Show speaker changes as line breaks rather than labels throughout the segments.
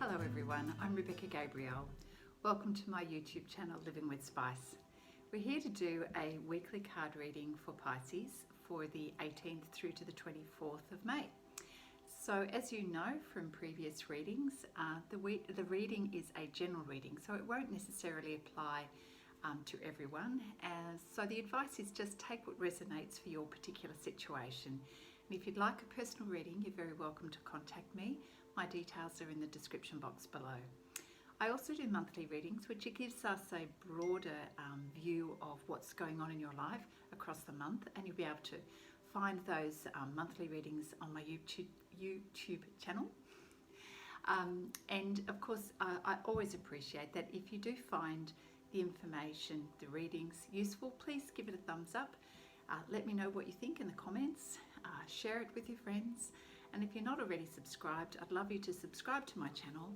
Hello everyone, I'm Rebecca Gabriel. Welcome to my YouTube channel Living with Spice. We're here to do a weekly card reading for Pisces for the 18th through to the 24th of May. So as you know from previous readings, the reading is a general reading, so it won't necessarily apply to everyone. So the advice is just take what resonates for your particular situation. And if you'd like a personal reading, you're very welcome to contact me. My details are in the description box below. I also do monthly readings, which gives us a broader view of what's going on in your life across the month, and you'll be able to find those monthly readings on my YouTube channel. And of course, I always appreciate that if you do find the information, the readings useful, please give it a thumbs up. Let me know what you think in the comments. Share it with your friends. And if you're not already subscribed, I'd love you to subscribe to my channel.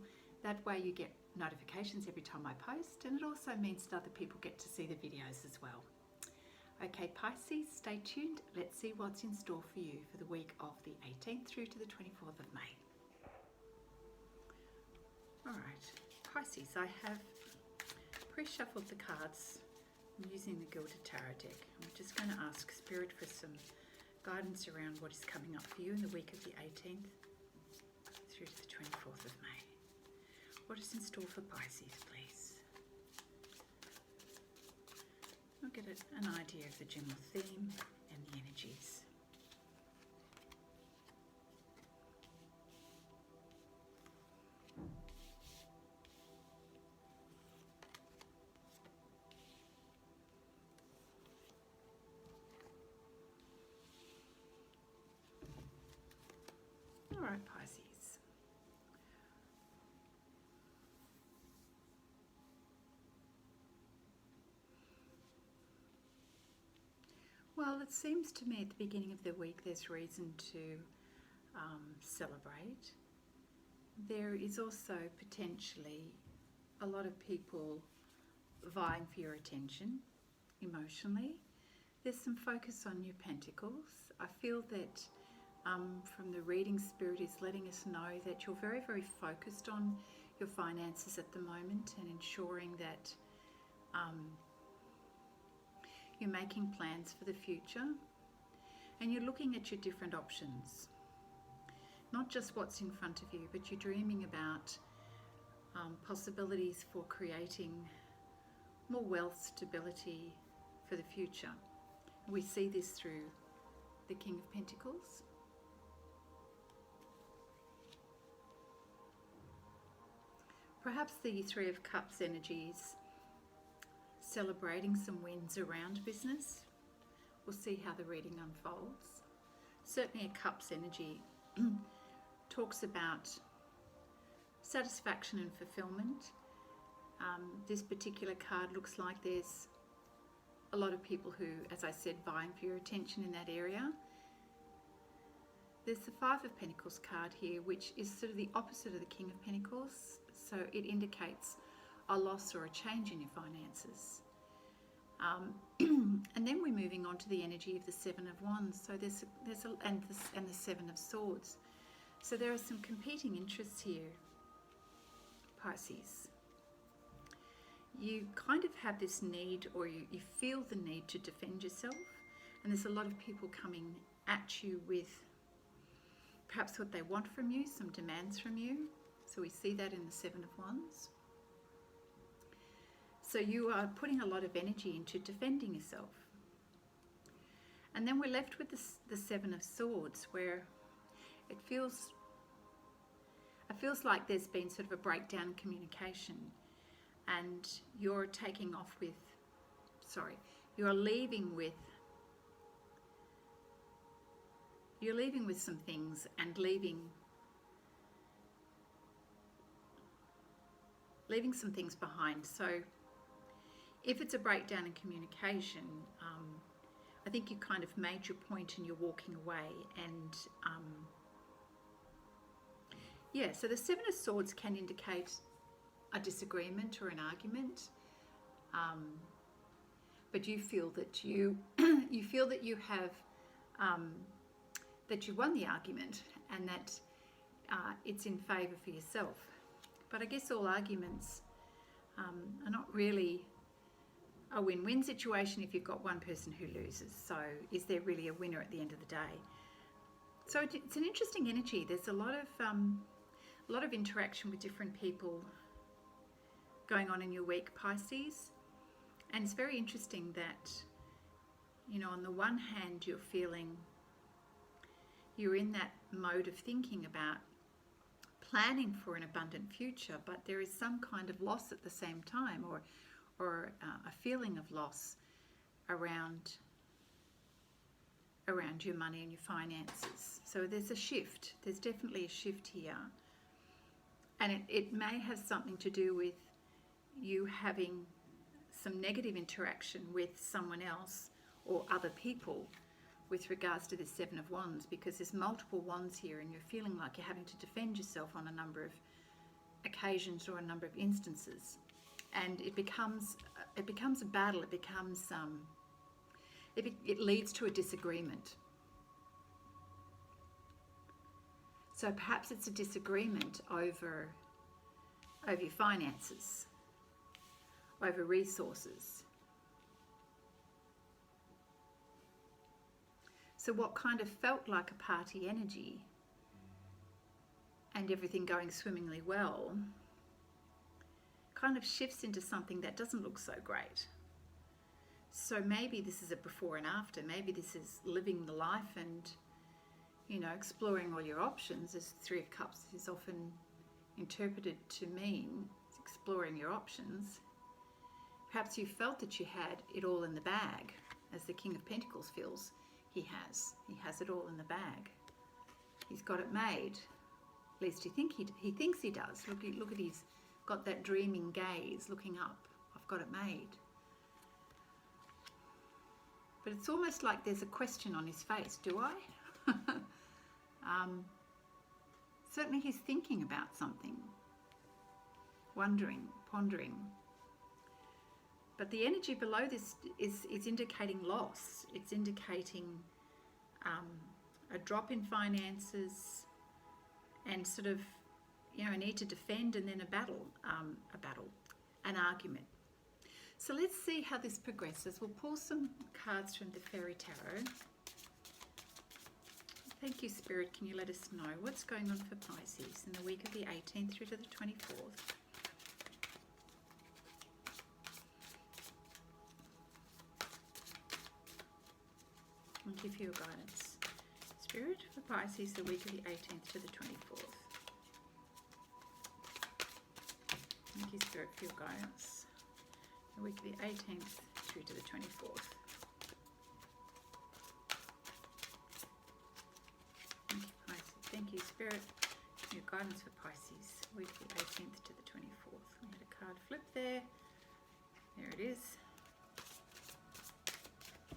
That way you get notifications every time I post, and it also means that other people get to see the videos as well. Okay, Pisces, stay tuned. Let's see what's in store for you for the week of the 18th through to the 24th of May. All right, Pisces, I have pre-shuffled the cards. I'm using the Gilded Tarot deck. I'm just going to ask Spirit for some guidance around what is coming up for you in the week of the 18th through to the 24th of May. What is in store for Pisces, please? I'll get an idea of the general theme and the energies. All right, Pisces. Well, it seems to me at the beginning of the week there's reason to celebrate. There is also potentially a lot of people vying for your attention emotionally. There's some focus on your pentacles. I feel that from the reading, Spirit is letting us know that you're very, very focused on your finances at the moment and ensuring that you're making plans for the future, and you're looking at your different options. Not just what's in front of you, but you're dreaming about possibilities for creating more wealth, stability for the future. We see this through the King of Pentacles. Perhaps the Three of Cups energies, celebrating some wins around business. We'll see how the reading unfolds. Certainly a Cups energy talks about satisfaction and fulfillment. This particular card looks like there's a lot of people who, as I said, vying for your attention in that area. There's the Five of Pentacles card here, which is sort of the opposite of the King of Pentacles. So it indicates a loss or a change in your finances. And then we're moving on to the energy of the Seven of Wands. So and the Seven of Swords. So there are some competing interests here, Pisces. You kind of have this need, or you feel the need to defend yourself, and there's a lot of people coming at you with perhaps what they want from you, some demands from you. So we see that in the Seven of Wands. So you are putting a lot of energy into defending yourself. And then we're left with the Seven of Swords, where it feels like there's been sort of a breakdown in communication, and you're taking off with, you're leaving with some things and leaving some things behind. So if it's a breakdown in communication, I think you kind of made your point and you're walking away. And yeah, so the Seven of Swords can indicate a disagreement or an argument, but you feel that you have that you won the argument, and that it's in favour for yourself. But I guess all arguments are not really a win-win situation if you've got one person who loses. So is there really a winner at the end of the day? So it's an interesting energy. There's a lot of interaction with different people going on in your week, Pisces. And it's very interesting that, you know, on the one hand, you're in that mode of thinking about planning for an abundant future, but there is some kind of loss at the same time, or a feeling of loss around your money and your finances. So there's a shift. There's definitely a shift here. And it may have something to do with you having some negative interaction with someone else or other people with regards to this Seven of Wands, because there's multiple wands here and you're feeling like you're having to defend yourself on a number of occasions or a number of instances. And it becomes a battle. It becomes it leads to a disagreement. So perhaps it's a disagreement over your finances, over resources. So what kind of felt like a party energy and everything going swimmingly well kind of shifts into something that doesn't look so great. So maybe this is a before and after. Maybe this is living the life and, you know, exploring all your options, as Three of Cups is often interpreted to mean, exploring your options. Perhaps you felt that you had it all in the bag, as the King of Pentacles feels he has. He has it all in the bag. He's got it made. At least he thinks he does. Look at he's got that dreaming gaze, looking up. I've got it made. But it's almost like there's a question on his face. Do I? Certainly he's thinking about something. Wondering, pondering. But the energy below this is indicating loss. It's indicating a drop in finances and sort of, you know, a need to defend, and then an argument. So let's see how this progresses. We'll pull some cards from the Fairy Tarot. Thank you, Spirit. Can you let us know what's going on for Pisces in the week of the 18th through to the 24th? Thank you for your guidance. Spirit, for Pisces, the week of the 18th to the 24th. Thank you, Spirit, for your guidance. The week of the 18th through to the 24th. Thank you, Pisces. Thank you, Spirit, for your guidance for Pisces. Week of the 18th to the 24th. We had a card flip there. There it is.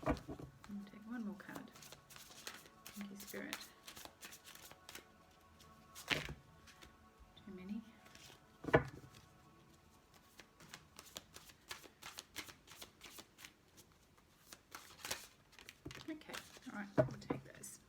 I'll take one more card. Thank you, Spirit. Too many. Okay, all right, we'll take those.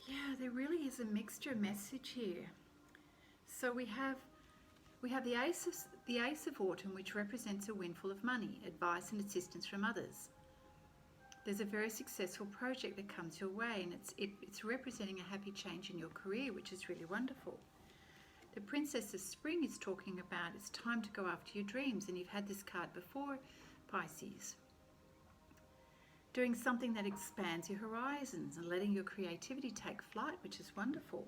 Yeah, there really is a mixture message here. So we have the Ace of Autumn, which represents a windfall of money, advice and assistance from others. There's a very successful project that comes your way, and it's representing a happy change in your career, which is really wonderful. The Princess of Spring is talking about it's time to go after your dreams, and you've had this card before, Pisces. Doing something that expands your horizons and letting your creativity take flight, which is wonderful.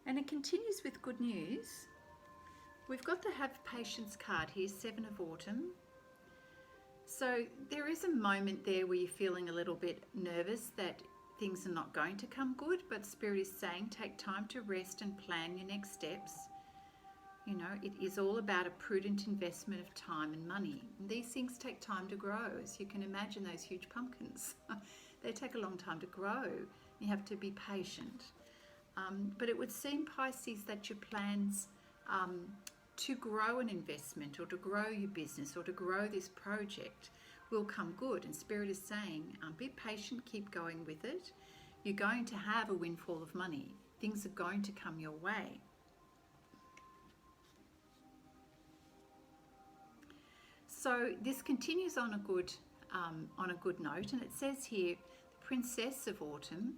And it continues with good news. We've got the Have Patience card here, Seven of Autumn. So there is a moment there where you're feeling a little bit nervous that things are not going to come good, but Spirit is saying take time to rest and plan your next steps. You know, it is all about a prudent investment of time and money. And these things take time to grow. As you can imagine, those huge pumpkins, they take a long time to grow. You have to be patient. But it would seem, Pisces, that your plans to grow an investment or to grow your business or to grow this project will come good. And Spirit is saying, be patient, keep going with it. You're going to have a windfall of money. Things are going to come your way. So this continues on a good note, and it says here, the Princess of Autumn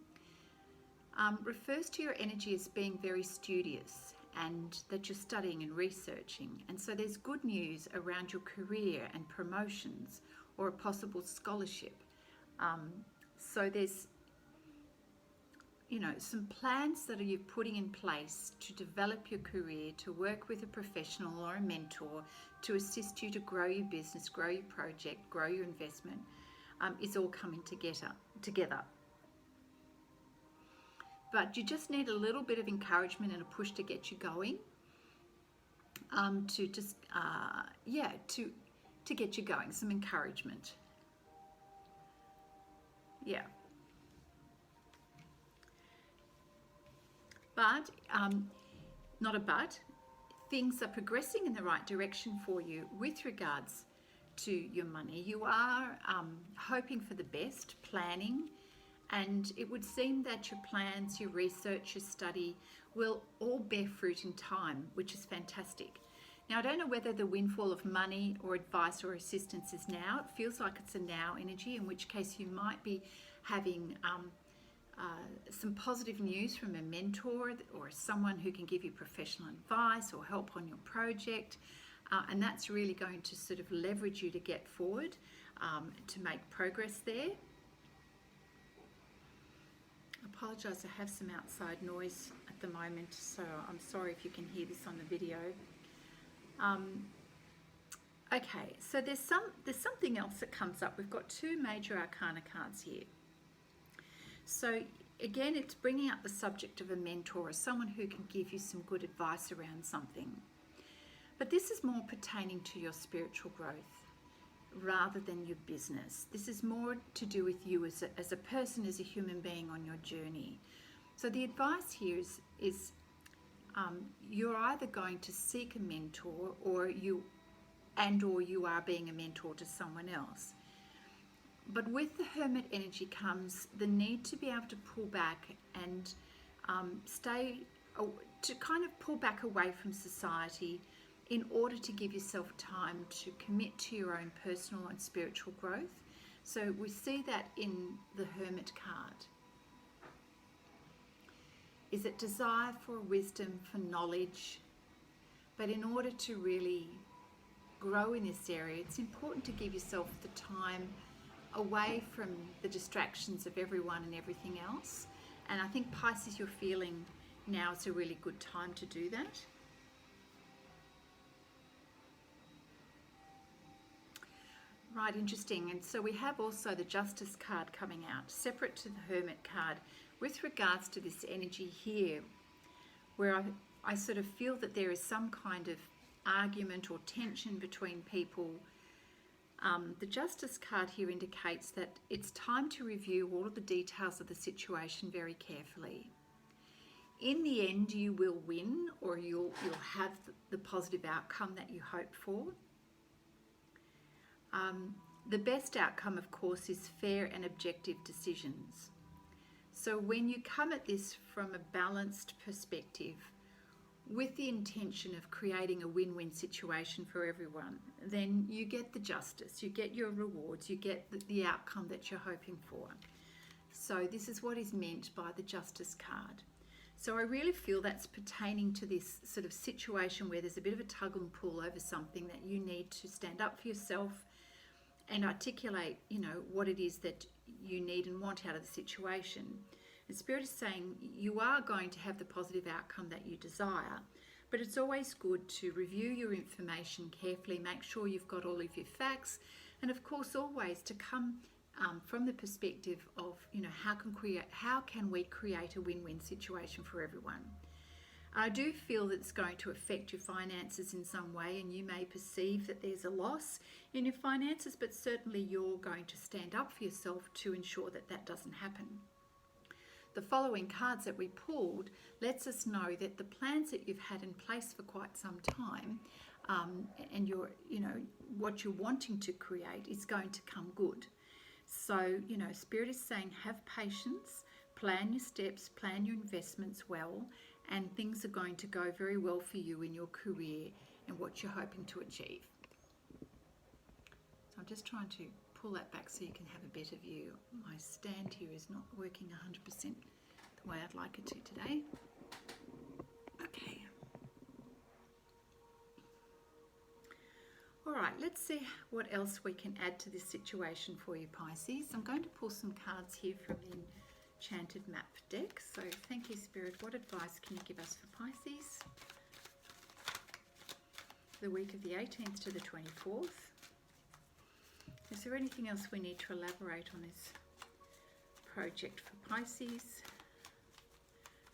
refers to your energy as being very studious and that you're studying and researching. And so there's good news around your career and promotions or a possible scholarship. So there's, you know, some plans that you're putting in place to develop your career, to work with a professional or a mentor to assist you to grow your business, grow your project, grow your investment, is all coming together. But you just need a little bit of encouragement and a push to get you going, to get you going, some encouragement. Yeah. But, not a but, things are progressing in the right direction for you with regards to your money. You are hoping for the best, planning, and it would seem that your plans, your research, your study will all bear fruit in time, which is fantastic. Now, I don't know whether the windfall of money or advice or assistance is now. It feels like it's a now energy, in which case you might be having some positive news from a mentor or someone who can give you professional advice or help on your project. And that's really going to sort of leverage you to get forward, to make progress there. I apologise, I have some outside noise at the moment, so I'm sorry if you can hear this on the video. Okay, so there's something else that comes up. We've got two major arcana cards here. So again, it's bringing up the subject of a mentor or someone who can give you some good advice around something. But this is more pertaining to your spiritual growth rather than your business. This is more to do with you as a person, as a human being on your journey. So the advice here is you're either going to seek a mentor or you are being a mentor to someone else. But with the Hermit energy comes the need to be able to pull back and to kind of pull back away from society in order to give yourself time to commit to your own personal and spiritual growth. So we see that in the Hermit card. Is it desire for wisdom, for knowledge? But in order to really grow in this area, it's important to give yourself the time away from the distractions of everyone and everything else. And I think, Pisces, you're feeling now is a really good time to do that. Right, interesting. And so we have also the Justice card coming out, separate to the Hermit card, with regards to this energy here, where I sort of feel that there is some kind of argument or tension between people. The Justice card here indicates that it's time to review all of the details of the situation very carefully. In the end, you will win, or you'll have the positive outcome that you hope for. The best outcome, of course, is fair and objective decisions. So when you come at this from a balanced perspective, with the intention of creating a win-win situation for everyone, then you get the justice, you get your rewards, you get the outcome that you're hoping for. So this is what is meant by the Justice card. So I really feel that's pertaining to this sort of situation where there's a bit of a tug and pull over something that you need to stand up for yourself and articulate, what it is that you need and want out of the situation. And Spirit is saying you are going to have the positive outcome that you desire, but it's always good to review your information carefully, make sure you've got all of your facts, and of course always to come from the perspective of, how can we create a win-win situation for everyone. I do feel that it's going to affect your finances in some way, and you may perceive that there's a loss in your finances, but certainly you're going to stand up for yourself to ensure that that doesn't happen. The following cards that we pulled lets us know that the plans that you've had in place for quite some time, and what you're wanting to create is going to come good. So, Spirit is saying have patience, plan your steps, plan your investments well, and things are going to go very well for you in your career and what you're hoping to achieve. So I'm just trying to pull that back so you can have a better view. My stand here is not working 100% the way I'd like it to today. Okay. All right, let's see what else we can add to this situation for you, Pisces. I'm going to pull some cards here from the Enchanted Map deck. So thank you, Spirit. What advice can you give us for Pisces? The week of the 18th to the 24th. Is there anything else we need to elaborate on this project for Pisces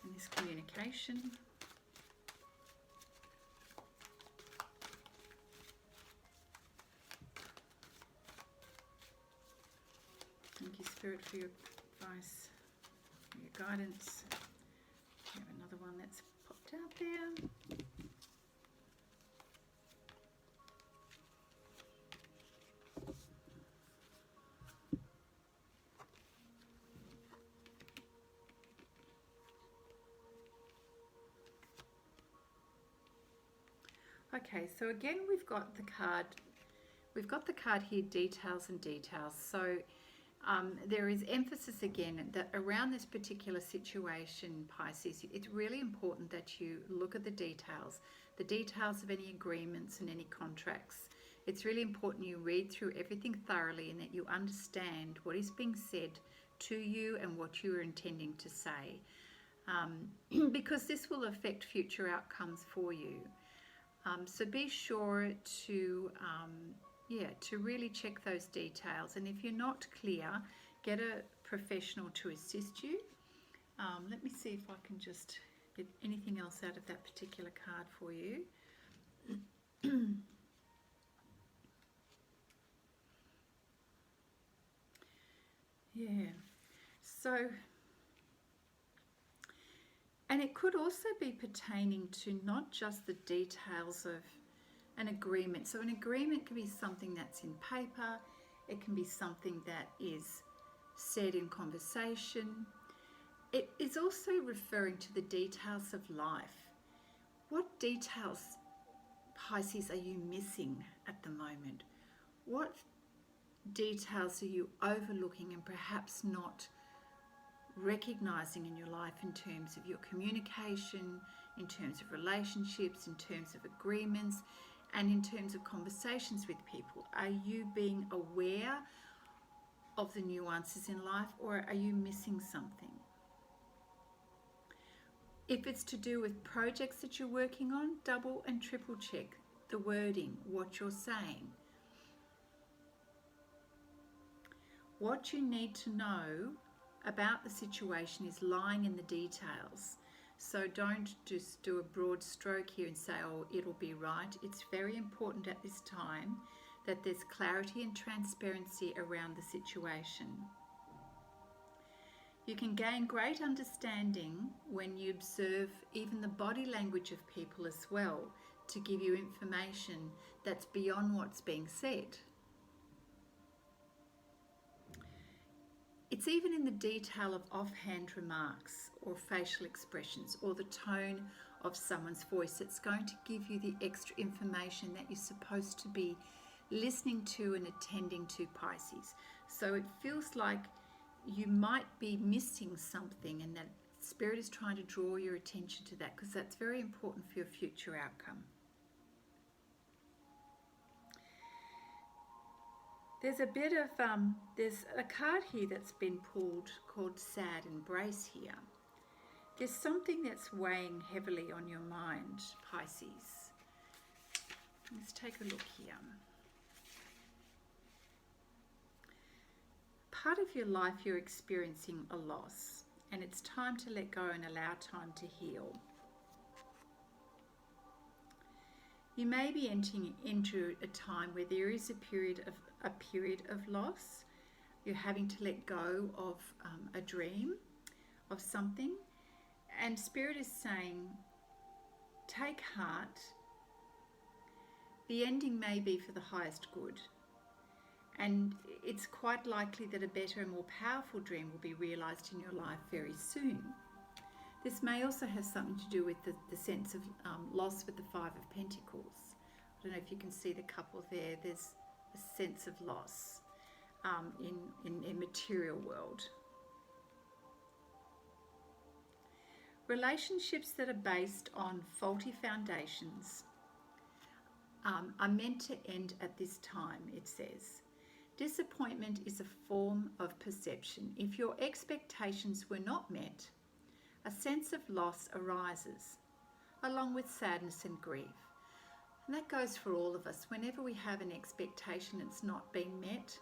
and this communication? Thank you, Spirit, for your advice, for your guidance. We have another one that's popped out there. Okay, so again we've got the card here, details and details. So there is emphasis again that around this particular situation, Pisces, it's really important that you look at the details of any agreements and any contracts. It's really important you read through everything thoroughly and that you understand what is being said to you and what you are intending to say, because this will affect future outcomes for you. So be sure to really check those details, and if you're not clear, get a professional to assist you. Let me see if I can just get anything else out of that particular card for you. Yeah, so, and it could also be pertaining to not just the details of an agreement. So an agreement can be something that's in paper, it can be something that is said in conversation. It is also referring to the details of life. What details, Pisces, are you missing at the moment? What details are you overlooking and perhaps not recognizing in your life in terms of your communication, in terms of relationships, in terms of agreements, and in terms of conversations with people? Are you being aware of the nuances in life, or are you missing something? If it's to do with projects that you're working on, double and triple check the wording, what you're saying. What you need to know about the situation is lying in the details. So don't just do a broad stroke here and say, oh, it'll be right. It's very important at this time that there's clarity and transparency around the situation. You can gain great understanding when you observe even the body language of people as well, to give you information that's beyond what's being said. It's even in the detail of offhand remarks or facial expressions or the tone of someone's voice that's going to give you the extra information that you're supposed to be listening to and attending to, Pisces. So it feels like you might be missing something, and that Spirit is trying to draw your attention to that, because that's very important for your future outcome. There's a bit of, there's a card here that's been pulled called Sad Embrace here. There's something that's weighing heavily on your mind, Pisces. Let's take a look here. part of your life you're experiencing a loss, and it's time to let go and allow time to heal. You may be entering into a time where there is a period of loss. You're having to let go of a dream, of something, and Spirit is saying, take heart. The ending may be for the highest good, and it's quite likely that a better and more powerful dream will be realized in your life very soon. This may also have something to do with the sense of loss with the Five of Pentacles. I don't know if you can see the couple there. There's a sense of loss in material world. Relationships that are based on faulty foundations are meant to end at this time, it says. Disappointment is a form of perception. If your expectations were not met, a sense of loss arises, along with sadness and grief. And that goes for all of us. Whenever we have an expectation that's not being met,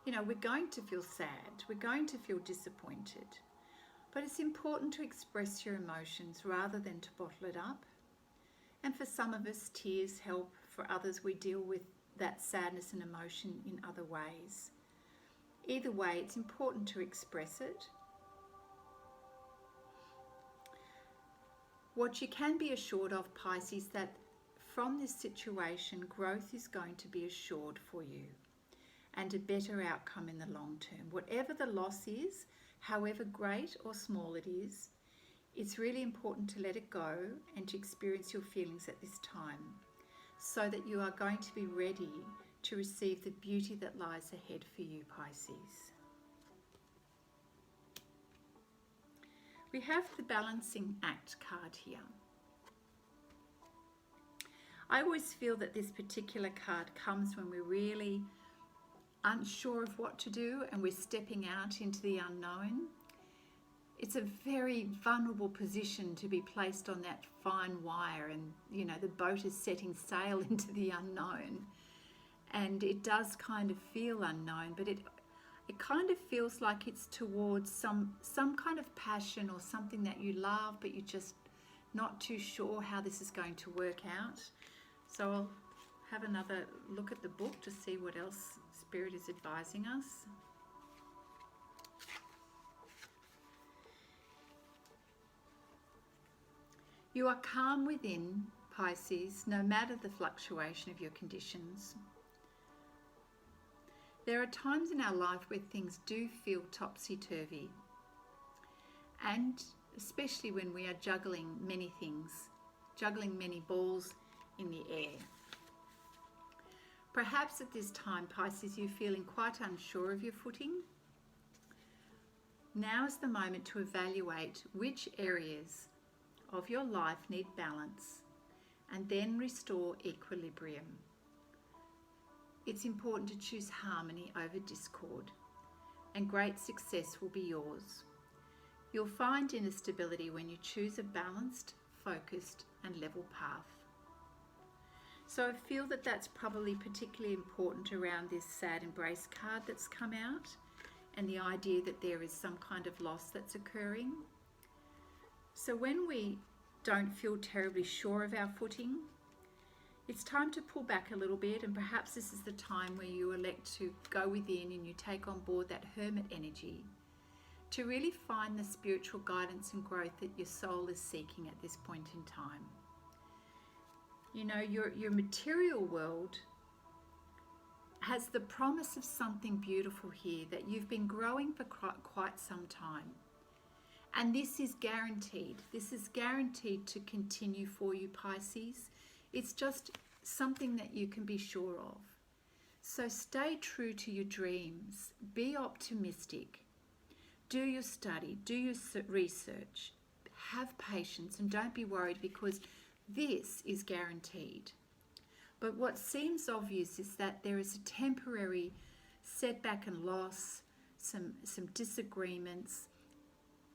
we're going to feel sad, we're going to feel disappointed. But it's important to express your emotions rather than to bottle it up. And for some of us, tears help. For others, we deal with that sadness and emotion in other ways. Either way, it's important to express it. What you can be assured of, Pisces, that from this situation, growth is going to be assured for you and a better outcome in the long term. Whatever the loss is, however great or small it is, it's really important to let it go and to experience your feelings at this time so that you are going to be ready to receive the beauty that lies ahead for you, Pisces. We have the Balancing Act card here. I always feel that this particular card comes when we're really unsure of what to do and we're stepping out into the unknown. It's a very vulnerable position to be placed on that fine wire, and the boat is setting sail into the unknown, and it does kind of feel unknown, but it kind of feels like it's towards some kind of passion or something that you love, but you're just not too sure how this is going to work out. So I'll have another look at the book to see what else Spirit is advising us. You are calm within, Pisces, no matter the fluctuation of your conditions. There are times in our life where things do feel topsy-turvy, and especially when we are juggling many things, juggling many balls in the air. Perhaps at this time, Pisces, you're feeling quite unsure of your footing. Now is the moment to evaluate which areas of your life need balance and then restore equilibrium. It's important to choose harmony over discord, and great success will be yours. You'll find inner stability when you choose a balanced, focused and level path. So I feel that that's probably particularly important around this sad embrace card that's come out, and the idea that there is some kind of loss that's occurring. So when we don't feel terribly sure of our footing, it's time to pull back a little bit, and perhaps this is the time where you elect to go within and you take on board that hermit energy to really find the spiritual guidance and growth that your soul is seeking at this point in time. Your material world has the promise of something beautiful here that you've been growing for quite some time. And this is guaranteed. This is guaranteed to continue for you, Pisces. It's just something that you can be sure of. So stay true to your dreams. Be optimistic. Do your study. Do your research. Have patience and don't be worried, because this is guaranteed. But what seems obvious is that there is a temporary setback and loss, some disagreements,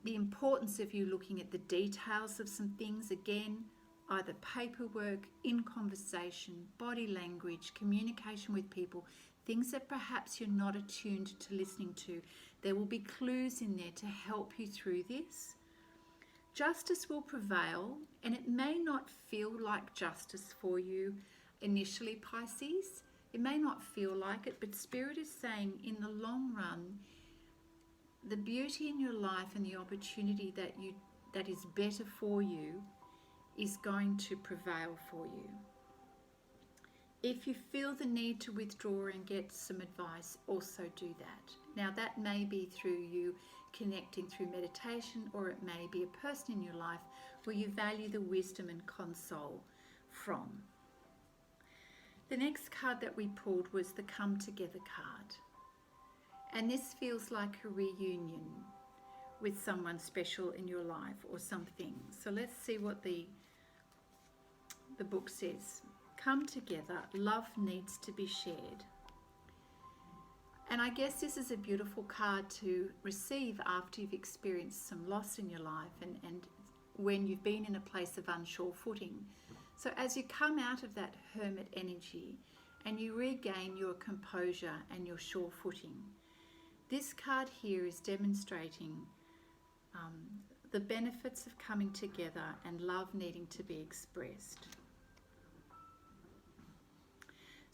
the importance of you looking at the details of some things again, either paperwork, in conversation, body language, communication with people, things that perhaps you're not attuned to listening to. There will be clues in there to help you through this. Justice will prevail, and it may not feel like justice for you initially, Pisces. It may not feel like it, but Spirit is saying in the long run, the beauty in your life and the opportunity that is better for you is going to prevail for you. If you feel the need to withdraw and get some advice, also do that. Now that may be through you connecting through meditation, or it may be a person in your life where you value the wisdom and console from. The next card that we pulled was the Come Together card. And this feels like a reunion with someone special in your life or something. So let's see what the book says. Come together, love needs to be shared. And I guess this is a beautiful card to receive after you've experienced some loss in your life and when you've been in a place of unsure footing. So as you come out of that hermit energy and you regain your composure and your sure footing, this card here is demonstrating the benefits of coming together and love needing to be expressed.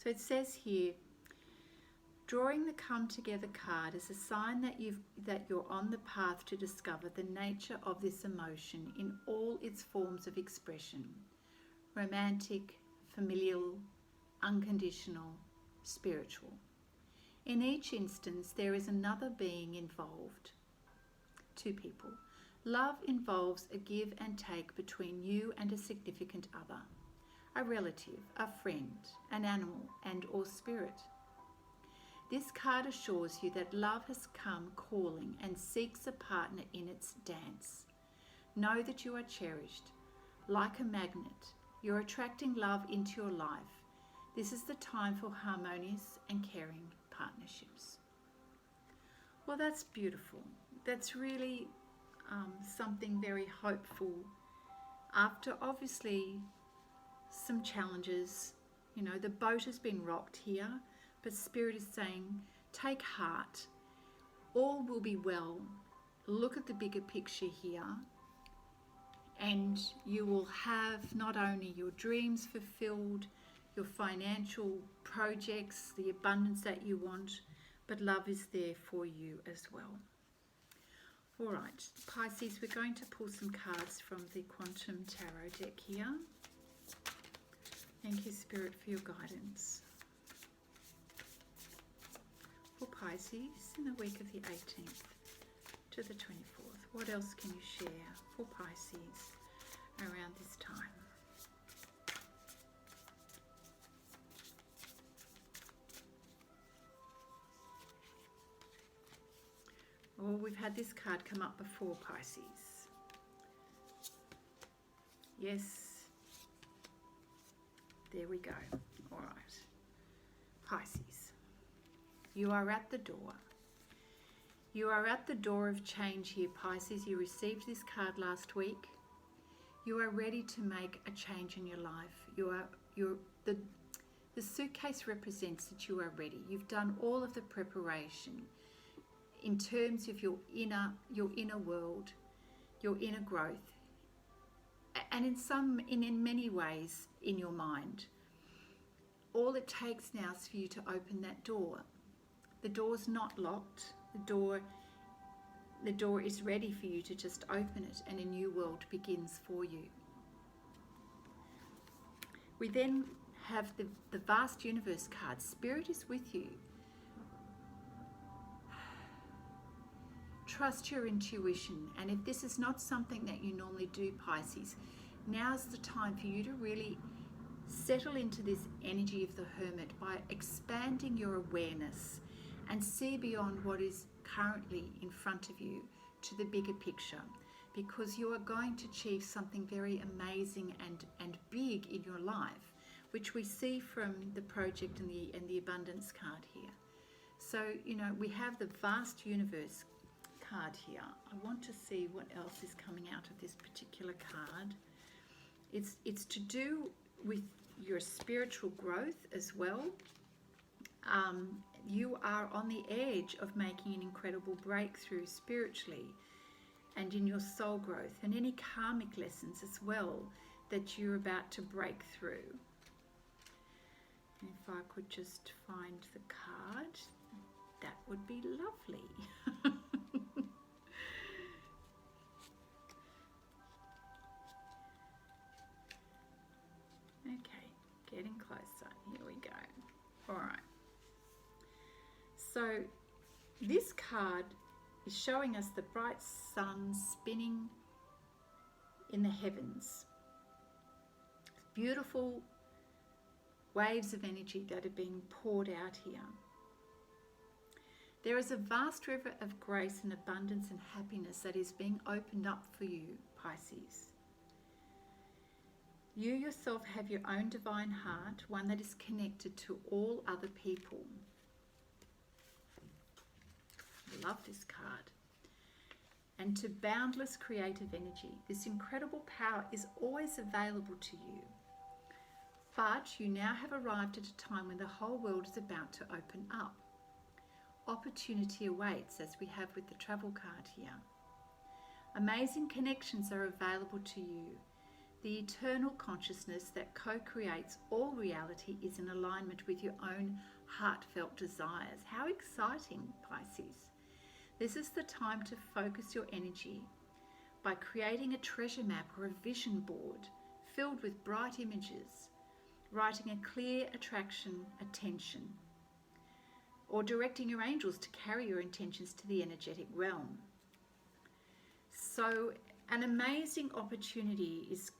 So it says here, drawing the Come Together card is a sign that you're on the path to discover the nature of this emotion in all its forms of expression: romantic, familial, unconditional, spiritual. In each instance, there is another being involved. Two people. Love involves a give and take between you and a significant other, a relative, a friend, an animal, and or spirit. This card assures you that love has come calling and seeks a partner in its dance. Know that you are cherished. Like a magnet, you're attracting love into your life. This is the time for harmonious and caring partnerships. Well, that's beautiful. That's really something very hopeful. After obviously some challenges, you know, the boat has been rocked here, but Spirit is saying, take heart. All will be well. Look at the bigger picture here, and you will have not only your dreams fulfilled, your financial projects, the abundance that you want, but love is there for you as well. All right, Pisces, we're going to pull some cards from the Quantum Tarot deck here. Thank you, Spirit, for your guidance. For Pisces, in the week of the 18th to the 24th, what else can you share for Pisces around this time? Oh, we've had this card come up before, Pisces. Yes. There we go. All right. Pisces, you are at the door. You are at the door of change here, Pisces. You received this card last week. You are ready to make a change in your life. The suitcase represents that you are ready. You've done all of the preparation in terms of your inner world, your inner growth, and in many ways in your mind. All it takes now is for you to open that door. The door's not locked. The door is ready for you to just open it, and a new world begins for you. We then have the vast universe card. Spirit is with you. Trust your intuition, and if this is not something that you normally do, Pisces, now's the time for you to really settle into this energy of the hermit by expanding your awareness and see beyond what is currently in front of you to the bigger picture, because you are going to achieve something very amazing and big in your life, which we see from the project and the abundance card here. So, you know, we have the vast universe card here. I want to see what else is coming out of this particular card. It's to do with your spiritual growth as well. You are on the edge of making an incredible breakthrough spiritually and in your soul growth, and any karmic lessons as well that you're about to break through. If I could just find the card, that would be lovely. Okay, getting closer. Here we go. All right. So this card is showing us the bright sun spinning in the heavens. Beautiful waves of energy that are being poured out here. There is a vast river of grace and abundance and happiness that is being opened up for you, Pisces. You yourself have your own divine heart, one that is connected to all other people. I love this card. And to boundless creative energy. This incredible power is always available to you. But you now have arrived at a time when the whole world is about to open up. Opportunity awaits, as we have with the travel card here. Amazing connections are available to you. The eternal consciousness that co-creates all reality is in alignment with your own heartfelt desires. How exciting, Pisces. This is the time to focus your energy by creating a treasure map or a vision board filled with bright images, writing a clear attention, or directing your angels to carry your intentions to the energetic realm. So an amazing opportunity is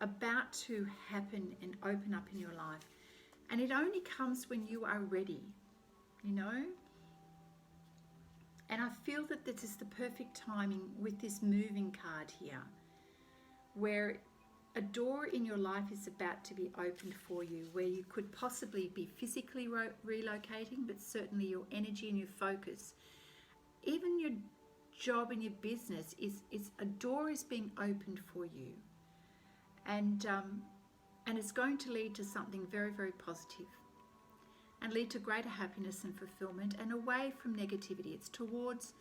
about to happen and open up in your life. And it only comes when you are ready, you know? And I feel that this is the perfect timing with this moving card here, where a door in your life is about to be opened for you, where you could possibly be physically relocating, but certainly your energy and your focus, even your job and your business, is a door is being opened for you. And it's going to lead to something very, very positive and lead to greater happiness and fulfillment and away from negativity. It's towards,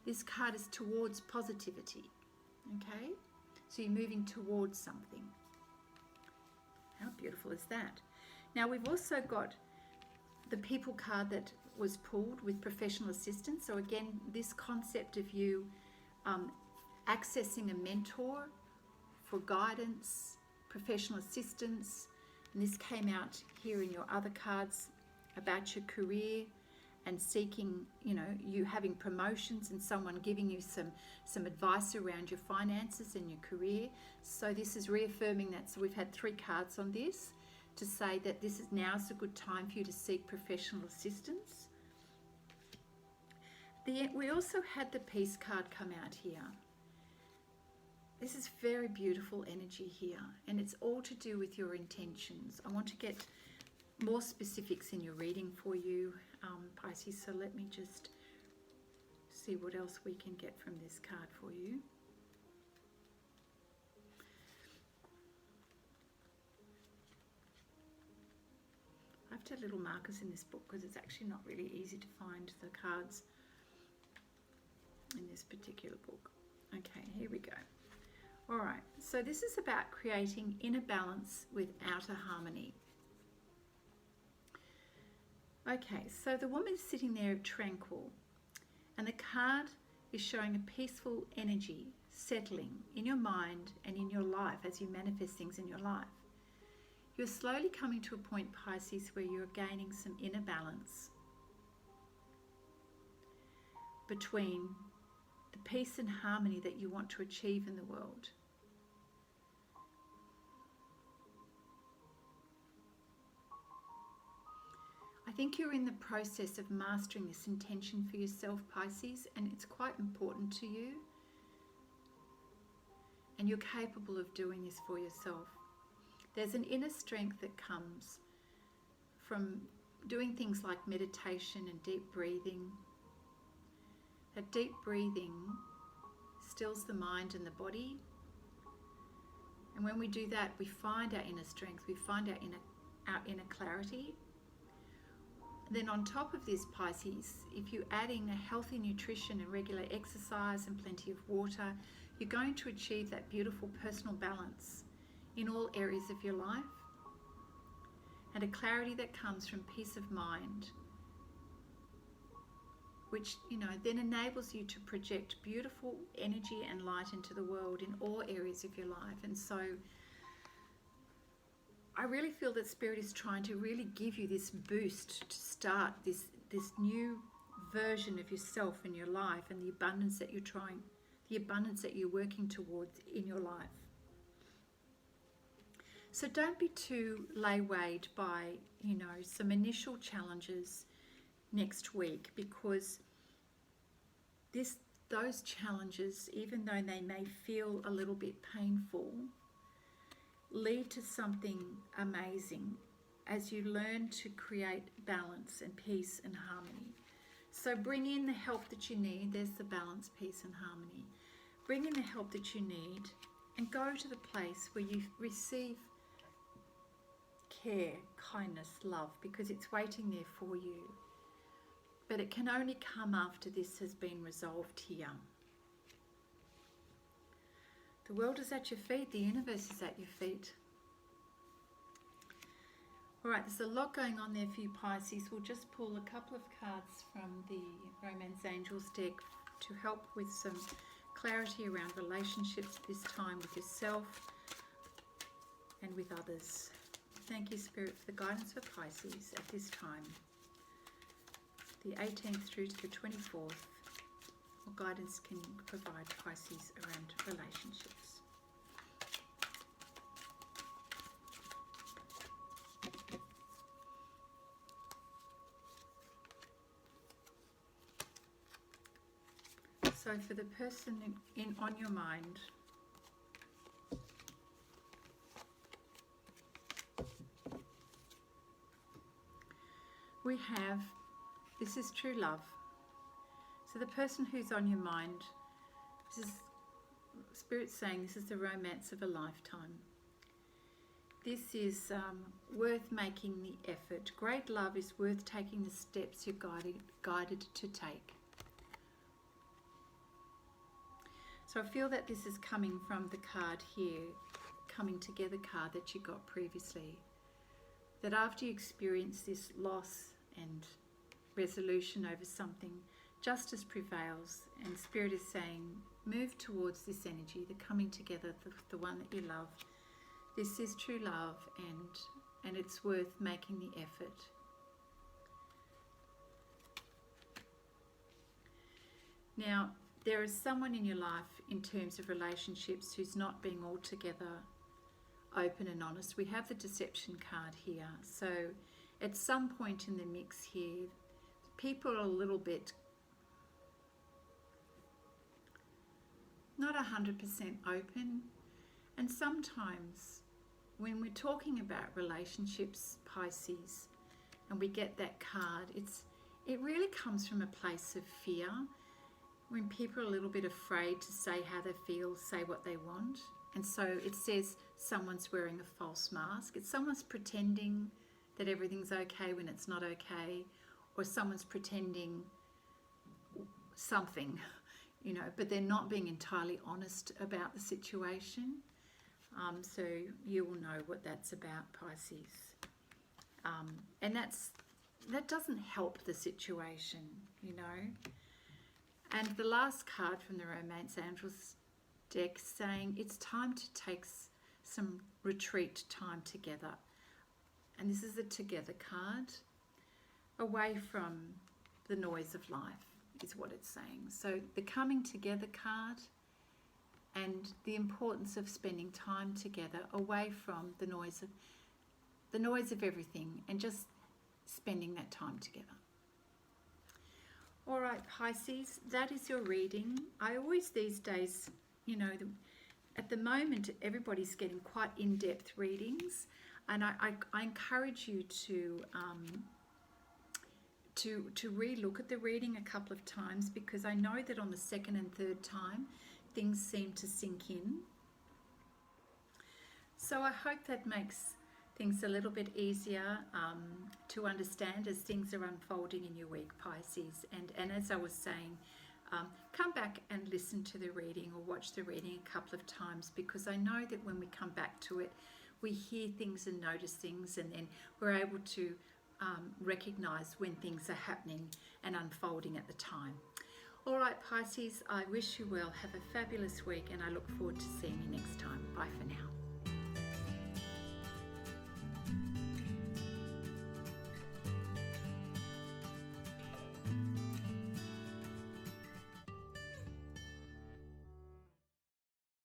this card is towards positivity, okay? So you're moving towards something. How beautiful is that? Now we've also got the people card that was pulled with professional assistance. So again, this concept of you accessing a mentor for guidance, professional assistance, and this came out here in your other cards about your career and seeking, you know, you having promotions and someone giving you some advice around your finances and your career. So this is reaffirming that. So we've had 3 cards on this to say that this is now's a good time for you to seek professional assistance. We also had the peace card come out here. This is very beautiful energy here, and it's all to do with your intentions. I want to get more specifics in your reading for you, Pisces, so let me just see what else we can get from this card for you. I've had little markers in this book because it's actually not really easy to find the cards in this particular book. Okay, here we go. All right, so this is about creating inner balance with outer harmony. Okay, so the woman is sitting there tranquil, and the card is showing a peaceful energy settling in your mind and in your life as you manifest things in your life. You're slowly coming to a point, Pisces, where you're gaining some inner balance between the peace and harmony that you want to achieve in the world. I think you're in the process of mastering this intention for yourself, Pisces, and it's quite important to you. And you're capable of doing this for yourself. There's an inner strength that comes from doing things like meditation and deep breathing. That deep breathing stills the mind and the body. And when we do that, we find our inner strength, we find our inner clarity. And Then on top of this, Pisces, if you're adding a healthy nutrition and regular exercise and plenty of water, you're going to achieve that beautiful personal balance in all areas of your life, and a clarity that comes from peace of mind, which, you know, then enables you to project beautiful energy and light into the world in all areas of your life. And so I really feel that Spirit is trying to really give you this boost to start this new version of yourself in your life, and the abundance that you're working towards in your life. So don't be too lay-weighed by, you know, some initial challenges next week, because those challenges, even though they may feel a little bit painful, lead to something amazing as you learn to create balance and peace and harmony. So bring in the help that you need. There's the balance, peace and harmony. Bring in the help that you need and go to the place where you receive care, kindness, love, because it's waiting there for you. But it can only come after this has been resolved here. The world is at your feet. The universe is at your feet. All right, there's a lot going on there for you, Pisces. We'll just pull a couple of cards from the Romance Angels deck to help with some clarity around relationships this time with yourself and with others. Thank you, Spirit, for the guidance for Pisces at this time, the 18th through to the 24th. What guidance can you provide Pisces around relationships? So for the person on your mind, we have, this is true love. So the person who's on your mind, this is Spirit saying this is the romance of a lifetime. This is worth making the effort. Great love is worth taking the steps you're guided to take. So I feel that this is coming from the card here, coming together card that you got previously. That after you experience this loss and resolution over something, justice prevails, and Spirit is saying, move towards this energy, the coming together, the one that you love. This is true love, and it's worth making the effort. Now, there is someone in your life in terms of relationships who's not being altogether open and honest. We have the deception card here. So at some point in the mix here, people are a little bit not 100% open. And sometimes when we're talking about relationships, Pisces, and we get that card, it really comes from a place of fear. When people are a little bit afraid to say how they feel, say what they want. And so it says someone's wearing a false mask. It's someone's pretending that everything's okay when it's not okay, or someone's pretending something, you know, but they're not being entirely honest about the situation. So you will know what that's about, Pisces. And that doesn't help the situation, you know. And the last card from the Romance Angels deck saying it's time to take some retreat time together. And this is the Together card. Away from the noise of life is what it's saying. So the coming together card and the importance of spending time together away from the noise of everything, and just spending that time together. All right, Pisces, that is your reading. I always these days, you know, at the moment, everybody's getting quite in-depth readings, and I encourage you to re-look at the reading a couple of times, because I know that on the second and third time, things seem to sink in. So I hope that makes things a little bit easier to understand as things are unfolding in your week, Pisces. And as I was saying, come back and listen to the reading or watch the reading a couple of times, because I know that when we come back to it, we hear things and notice things, and then we're able to recognize when things are happening and unfolding at the time. All right, Pisces, I wish you well. Have a fabulous week, and I look forward to seeing you next time. Bye for now.